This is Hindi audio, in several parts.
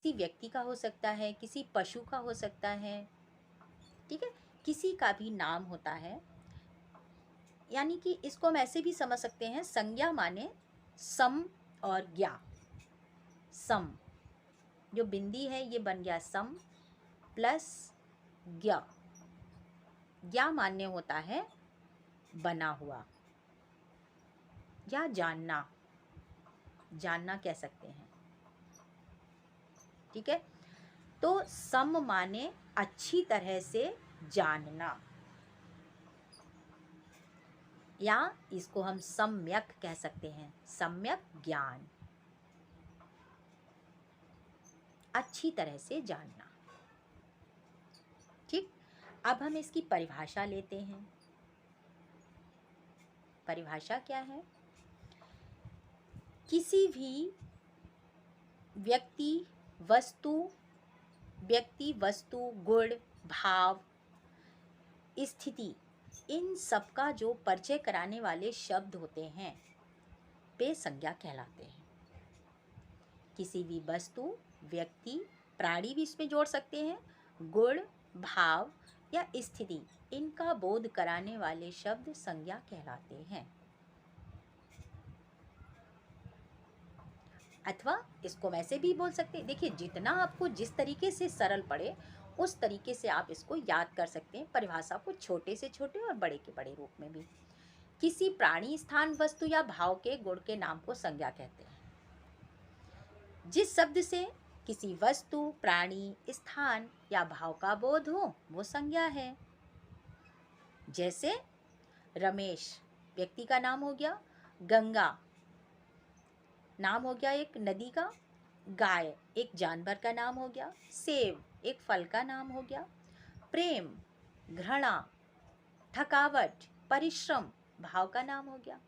किसी व्यक्ति का हो सकता है, किसी पशु का हो सकता है, ठीक है, किसी का भी नाम होता है। यानी कि इसको हम ऐसे भी समझ सकते हैं, संज्ञा माने सम और ज्ञा। सम, जो बिंदी है ये बन गया सम प्लस ज्ञा। ज्ञा मान्य होता है बना हुआ या जानना, जानना कह सकते हैं, ठीक है। तो सम माने अच्छी तरह से जानना, या इसको हम सम्यक कह सकते हैं, सम्यक ज्ञान, अच्छी तरह से जानना। ठीक, अब हम इसकी परिभाषा लेते हैं। परिभाषा क्या है? किसी भी व्यक्ति वस्तु, गुण, भाव, स्थिति, इन सब का जो परिचय कराने वाले शब्द होते हैं वे संज्ञा कहलाते हैं। किसी भी वस्तु, व्यक्ति, प्राणी भी इसमें जोड़ सकते हैं, गुण, भाव या स्थिति, इनका बोध कराने वाले शब्द संज्ञा कहलाते हैं। अथवा इसको वैसे भी बोल सकते हैं, देखिए जितना आपको जिस तरीके से सरल पड़े उस तरीके से आप इसको याद कर सकते हैं, परिभाषा को छोटे से छोटे और बड़े के बड़े रूप में भी। किसी प्राणी, स्थान, वस्तु या भाव के गुण के नाम को संज्ञा कहते हैं। जिस शब्द से किसी वस्तु, प्राणी, स्थान या भाव का बोध हो वो संज्ञा है। जैसे रमेश व्यक्ति का नाम हो गया, गंगा नाम हो गया एक नदी का, गाय एक जानवर का नाम हो गया, सेब एक फल का नाम हो गया, प्रेम, घृणा, थकावट, परिश्रम भाव का नाम हो गया।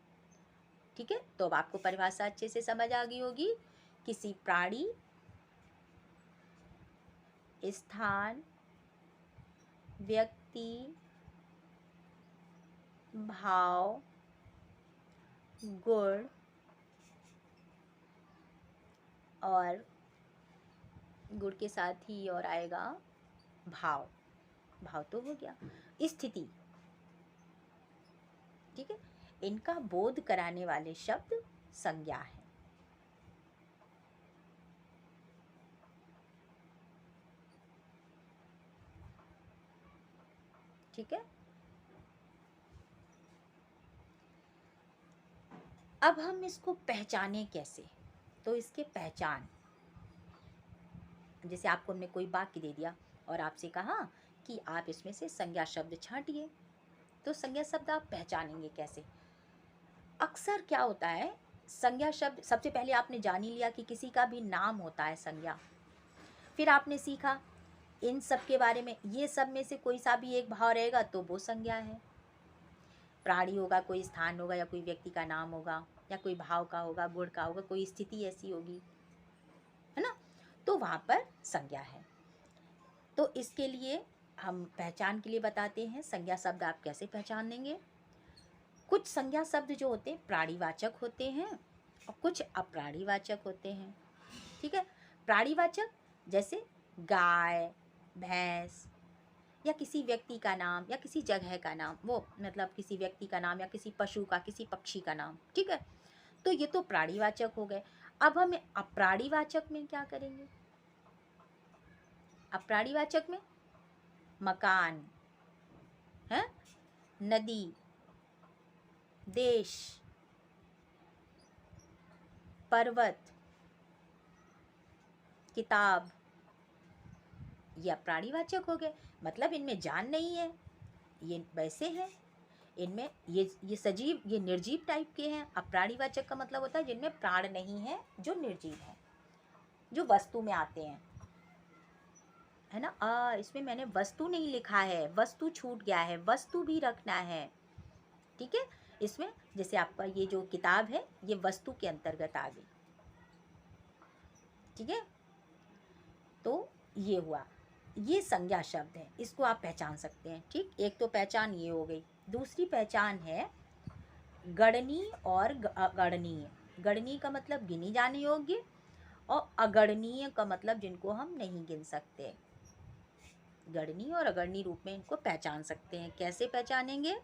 ठीक है, तो अब आपको परिभाषा अच्छे से समझ आ गई होगी। किसी प्राणी, स्थान, व्यक्ति, भाव, गुण और गुण के साथ ही और आएगा भाव, भाव तो हो गया, स्थिति, ठीक है, इनका बोध कराने वाले शब्द संज्ञा है। ठीक है, अब हम इसको पहचाने कैसे? तो इसके पहचान, जैसे आपको हमने कोई वाक्य दे दिया और आपसे कहा कि आप इसमें से संज्ञा शब्द छांटिए, तो संज्ञा शब्द आप पहचानेंगे कैसे? अक्सर क्या होता है, संज्ञा शब्द सबसे पहले आपने जान ही लिया कि किसी का भी नाम होता है संज्ञा, फिर आपने सीखा इन सब के बारे में, ये सब में से कोई सा भी एक भाव रहेगा तो वो संज्ञा है। प्राणी होगा, कोई स्थान होगा या कोई व्यक्ति का नाम होगा या कोई भाव का होगा, गुण का होगा, कोई स्थिति ऐसी होगी, है ना, तो वहां पर संज्ञा है। तो इसके लिए हम पहचान के लिए बताते हैं संज्ञा शब्द आप कैसे पहचान लेंगे। कुछ संज्ञा शब्द जो होते हैं प्राणीवाचक होते हैं और कुछ अप्राणीवाचक होते हैं। ठीक है, प्राणीवाचक जैसे गाय, भैंस या किसी व्यक्ति का नाम या किसी जगह का नाम, वो मतलब किसी व्यक्ति का नाम या किसी पशु का, किसी पक्षी का नाम, ठीक है, तो ये तो प्राणीवाचक हो गए। अब हम अप्राणीवाचक में क्या करेंगे? अप्राणीवाचक में मकान है, नदी, देश, पर्वत, किताब, ये अप्राणीवाचक हो गए। मतलब इनमें जान नहीं है, ये वैसे हैं, इनमें ये सजीव, ये निर्जीव टाइप के हैं। अप्राणीवाचक का मतलब होता है जिनमें प्राण नहीं है, जो निर्जीव है, जो वस्तु में आते हैं, है ना। इसमें मैंने वस्तु नहीं लिखा है, वस्तु छूट गया है, वस्तु भी रखना है। ठीक है, इसमें जैसे आपका ये जो किताब है ये वस्तु के अंतर्गत आ गई। ठीक है, तो ये हुआ, ये संज्ञा शब्द है, इसको आप पहचान सकते हैं। ठीक, एक तो पहचान ये हो गई। दूसरी पहचान है गणनीय और अगणनीय। गणनीय का मतलब गिनी जाने योग्य और अगणनीय का मतलब जिनको हम नहीं गिन सकते। गणनीय और अगणनीय रूप में इनको पहचान सकते हैं। कैसे पहचानेंगे?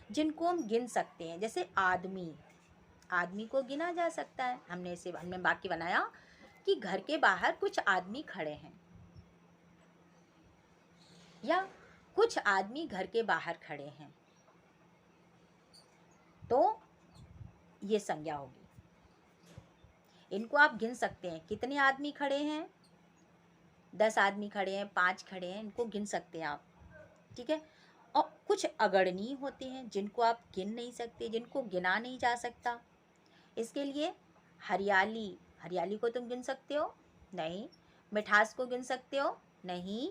जिनको हम गिन सकते हैं, जैसे आदमी, आदमी को गिना जा सकता है। हमने वाक्य बनाया कि घर के बाहर कुछ आदमी खड़े हैं, या कुछ आदमी घर के बाहर खड़े हैं, तो ये संज्ञा होगी। इनको आप गिन सकते हैं, कितने आदमी खड़े हैं, 10 आदमी खड़े हैं, 5 खड़े हैं, इनको गिन सकते हैं आप, ठीक है। और कुछ अगणनीय होते हैं जिनको आप गिन नहीं सकते, जिनको गिना नहीं जा सकता। इसके लिए हरियाली, हरियाली को तुम गिन सकते हो? नहीं। मिठास को गिन सकते हो? नहीं।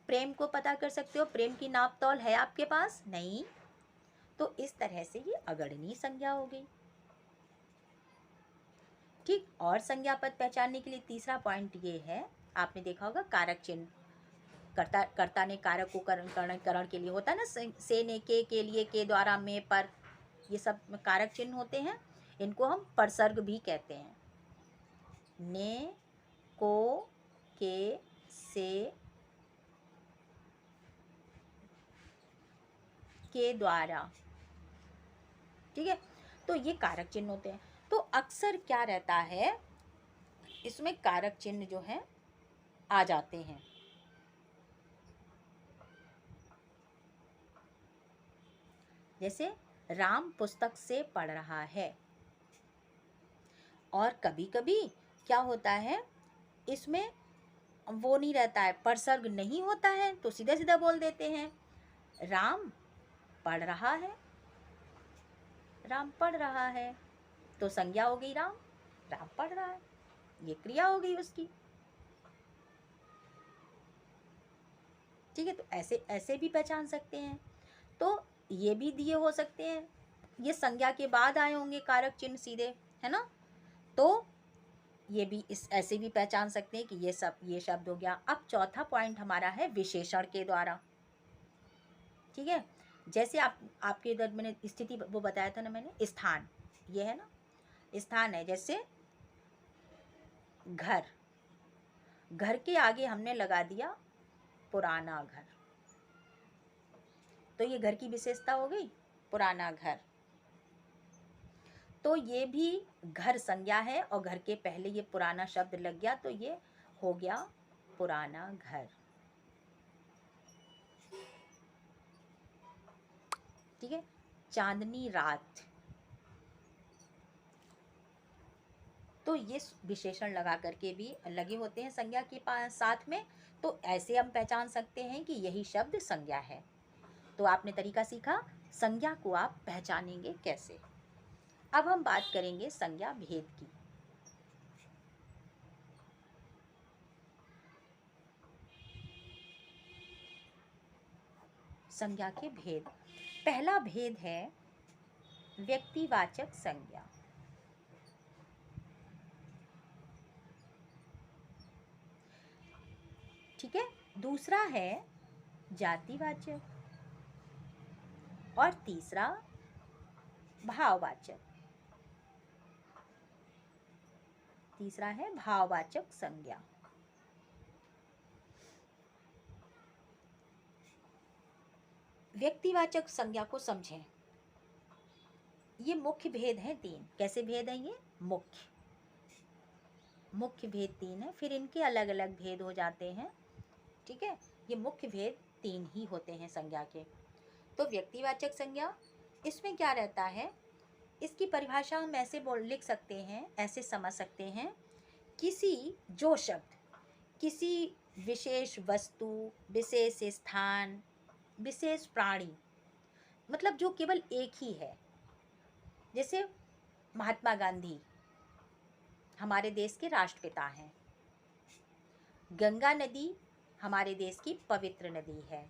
प्रेम को पता कर सकते हो? प्रेम की नाप तौल है आपके पास? नहीं। तो इस तरह से ये अगणनीय संज्ञा हो गई, ठीक। और संज्ञा पद पहचानने के लिए तीसरा पॉइंट ये है, आपने देखा होगा कारक चिन्ह, कर्ता ने कारक को करण के लिए होता है ना, से ने के लिए, के द्वारा, में, पर, ये सब कारक चिन्ह होते हैं। इनको हम परसर्ग भी कहते हैं। ने, को, के, से, के द्वारा, ठीक है। तो ये कारक चिन्ह होते हैं। तो अक्सर क्या रहता है, इसमें कारक चिन्ह जो है आ जाते हैं। जैसे राम पुस्तक से पढ़ रहा है। और कभी कभी क्या होता है, इसमें वो नहीं रहता है, परसर्ग नहीं होता है, तो सीधा सीधा बोल देते हैं राम पढ़ रहा है, राम पढ़ रहा है, तो संज्ञा हो गई राम, राम पढ़ रहा है, ये क्रिया हो गई उसकी, ठीक है। तो ऐसे ऐसे भी पहचान सकते हैं। तो ये भी दिए हो सकते हैं, ये संज्ञा के बाद आए होंगे कारक चिन्ह सीधे, है ना। तो ये भी इस ऐसे भी पहचान सकते हैं कि ये शब्द हो गया। अब चौथा पॉइंट हमारा है विशेषण के द्वारा, ठीक है। जैसे आपके इधर मैंने स्थिति वो बताया था ना, मैंने स्थान, ये है ना, स्थान है। जैसे घर, घर के आगे हमने लगा दिया पुराना घर, तो ये घर की विशेषता हो गई, पुराना घर। तो ये भी घर संज्ञा है, और घर के पहले ये पुराना शब्द लग गया, तो ये हो गया पुराना घर, ठीक है। चांदनी रात, तो ये विशेषण लगा करके भी लगे होते हैं संज्ञा के साथ में। तो ऐसे हम पहचान सकते हैं कि यही शब्द संज्ञा है। तो आपने तरीका सीखा, संज्ञा को आप पहचानेंगे कैसे। अब हम बात करेंगे संज्ञा भेद की। संज्ञा के भेद, पहला भेद है व्यक्तिवाचक संज्ञा, ठीक है। दूसरा है जातिवाचक, और तीसरा भाववाचक, तीसरा है भाववाचक संज्ञा। व्यक्तिवाचक संज्ञा को समझें। ये मुख्य भेद हैं 3। कैसे भेद हैं ये? मुख्य भेद 3 है, फिर इनके अलग अलग भेद हो जाते हैं, ठीक है। ये मुख्य भेद 3 ही होते हैं संज्ञा के। तो व्यक्तिवाचक संज्ञा, इसमें क्या रहता है, इसकी परिभाषा हम ऐसे लिख सकते हैं, ऐसे समझ सकते हैं, किसी जो शब्द किसी विशेष वस्तु, विशेष स्थान, विशेष प्राणी, मतलब जो केवल एक ही है। जैसे महात्मा गांधी हमारे देश के राष्ट्रपिता हैं, गंगा नदी हमारे देश की पवित्र नदी है।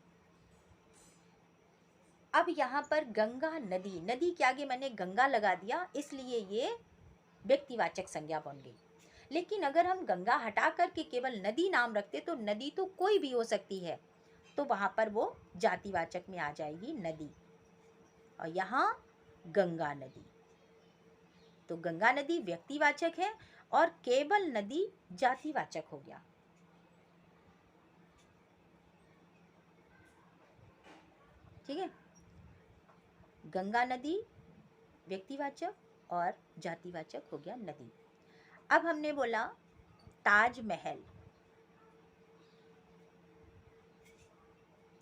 अब यहाँ पर गंगा नदी, नदी के आगे मैंने गंगा लगा दिया, इसलिए ये व्यक्तिवाचक संज्ञा बन गई। लेकिन अगर हम गंगा हटा करके केवल नदी नाम रखते, तो नदी तो कोई भी हो सकती है, तो वहाँ पर वो जातिवाचक में आ जाएगी नदी, और यहाँ गंगा नदी। तो गंगा नदी व्यक्तिवाचक है, और केवल नदी जातिवाचक हो गया। ठीक है, गंगा नदी व्यक्तिवाचक और जातिवाचक हो गया नदी। अब हमने बोला ताजमहल।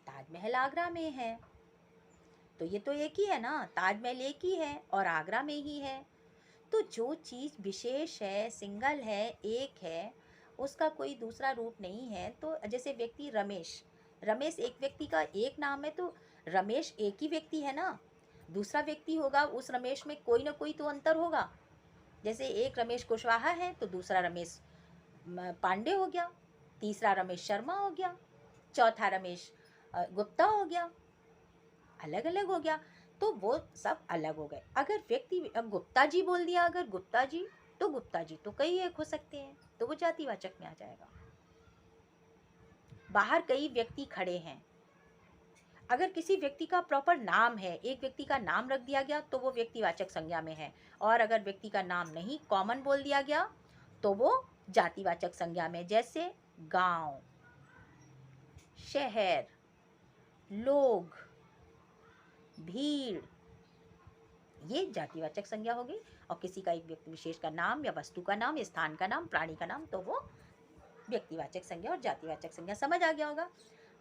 ताजमहल आगरा में है, तो ये तो एक ही है ना, ताजमहल एक ही है और आगरा में ही है। तो जो चीज़ विशेष है, सिंगल है, एक है, उसका कोई दूसरा रूप नहीं है। तो जैसे व्यक्ति रमेश, रमेश एक व्यक्ति का एक नाम है, तो रमेश एक ही व्यक्ति है ना। दूसरा व्यक्ति होगा, उस रमेश में कोई ना कोई तो अंतर होगा। जैसे एक रमेश कुशवाहा है तो दूसरा रमेश पांडे हो गया, तीसरा रमेश शर्मा हो गया, चौथा रमेश गुप्ता हो गया, अलग अलग हो गया। तो वो सब अलग हो गए। अगर व्यक्ति गुप्ता जी बोल दिया, अगर गुप्ता जी तो कई एक हो सकते हैं, तो वो जातिवाचक में आ जाएगा। बाहर कई व्यक्ति खड़े हैं, अगर किसी व्यक्ति का प्रॉपर नाम है, एक व्यक्ति का नाम रख दिया गया तो वो व्यक्तिवाचक संज्ञा में है। और अगर व्यक्ति का नाम नहीं, कॉमन बोल दिया गया तो वो जातिवाचक संज्ञा में। जैसे गांव, शहर, लोग, भीड़, ये जातिवाचक संज्ञा हो गई। और किसी का एक व्यक्ति विशेष का नाम या वस्तु का नाम, स्थान का नाम, प्राणी का नाम, तो वो व्यक्तिवाचक संज्ञा और जातिवाचक संज्ञा। समझ आ गया होगा।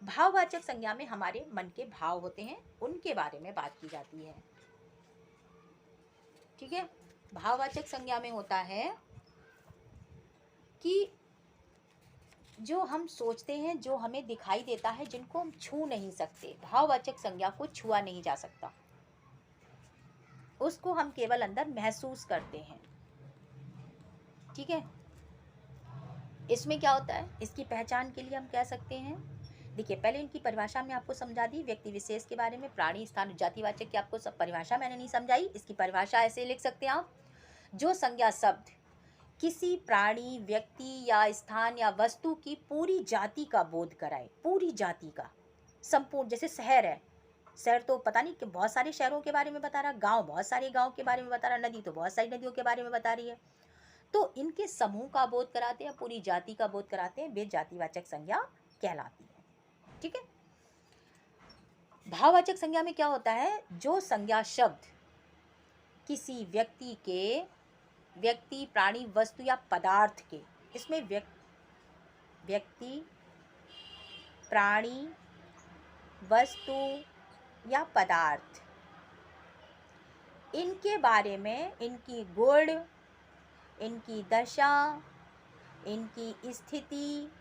भाववाचक संज्ञा में हमारे मन के भाव होते हैं, उनके बारे में बात की जाती है। ठीक है, भाववाचक संज्ञा में होता है कि जो हम सोचते हैं, जो हमें दिखाई देता है, जिनको हम छू नहीं सकते, भाववाचक संज्ञा को छुआ नहीं जा सकता, उसको हम केवल अंदर महसूस करते हैं। ठीक है, इसमें क्या होता है, इसकी पहचान के लिए हम कह सकते हैं, देखिए पहले इनकी परिभाषा में आपको समझा दी, व्यक्ति विशेष के बारे में, प्राणी, स्थान, जातिवाचक की आपको सब परिभाषा मैंने नहीं समझाई। इसकी परिभाषा ऐसे लिख सकते हैं आप, जो संज्ञा शब्द किसी प्राणी, व्यक्ति या स्थान या वस्तु की पूरी जाति का बोध कराए, पूरी जाति का, संपूर्ण। जैसे शहर है, शहर तो पता नहीं कि बहुत सारे शहरों के बारे में बता रहा, गांव बहुत सारे गांव के बारे में बता रहा, नदी तो बहुत सारी नदियों के बारे में बता रही है। तो इनके समूह का बोध कराते हैं, पूरी जाति का बोध कराते हैं, वे जातिवाचक संज्ञा कहलाती है। ठीक है, भाववाचक संज्ञा में क्या होता है, जो संज्ञा शब्द किसी व्यक्ति के, व्यक्ति, प्राणी, वस्तु या पदार्थ के, इसमें व्यक्ति, प्राणी, वस्तु या पदार्थ, इनके बारे में, इनकी गुण, इनकी दशा, इनकी स्थिति,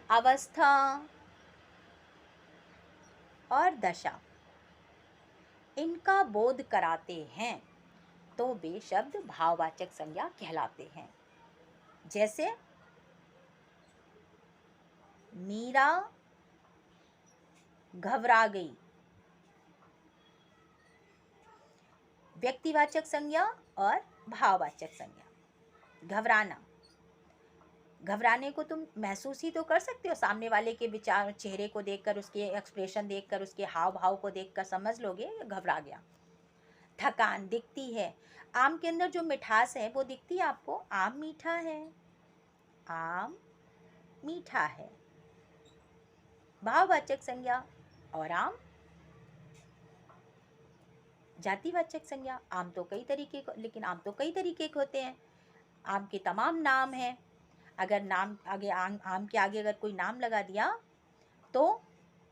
अवस्था और दशा, इनका बोध कराते हैं, तो वे शब्द भाववाचक संज्ञा कहलाते हैं। जैसे मीरा घबरा गई, व्यक्तिवाचक संज्ञा और भाववाचक संज्ञा। घबराना, घबराने को तुम महसूस ही तो कर सकते हो, सामने वाले के विचार, चेहरे को देखकर, उसके एक्सप्रेशन देखकर, उसके हाव भाव को देखकर समझ लोगे घबरा गया। थकान दिखती है, आम के अंदर जो मिठास है वो दिखती है आपको, आम मीठा है, आम मीठा है। भाववाचक संज्ञा और आम जातिवाचक संज्ञा। आम तो कई तरीके को, लेकिन आम तो कई तरीके के होते हैं, आम के तमाम नाम हैं। अगर नाम आगे आम के आगे अगर कोई नाम लगा दिया तो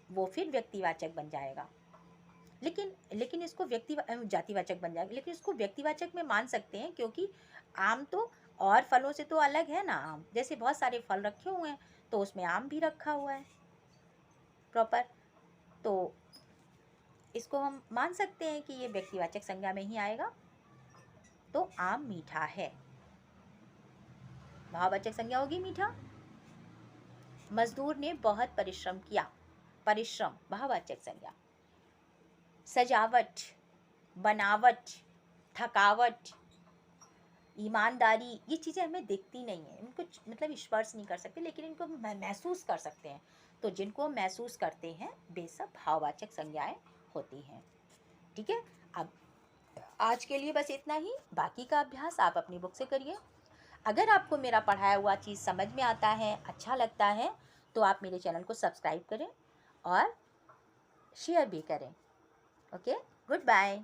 वो फिर व्यक्तिवाचक बन जाएगा, लेकिन इसको जातिवाचक बन जाएगा, लेकिन इसको व्यक्तिवाचक में मान सकते हैं, क्योंकि आम तो और फलों से तो अलग है ना। आम जैसे बहुत सारे फल रखे हुए हैं, तो उसमें आम भी रखा हुआ है प्रॉपर, तो इसको हम मान सकते हैं कि ये व्यक्तिवाचक संज्ञा में ही आएगा। तो आम मीठा है, भाववाचक संज्ञा होगी मीठा। मजदूर ने बहुत परिश्रम किया, परिश्रम भाववाचक संज्ञा। सजावट, बनावट, थकावट, ईमानदारी, ये चीज़ें हमें दिखती नहीं है, इनको मतलब स्पर्श नहीं कर सकते, लेकिन इनको महसूस कर सकते हैं। तो जिनको महसूस करते हैं वे सब भाववाचक संज्ञाएं होती हैं। ठीक है, अब आज के लिए बस इतना ही। बाकी का अभ्यास आप अपनी बुक से करिए। अगर आपको मेरा पढ़ाया हुआ चीज़ समझ में आता है, अच्छा लगता है, तो आप मेरे चैनल को सब्सक्राइब करें और शेयर भी करें। Okay, good bye.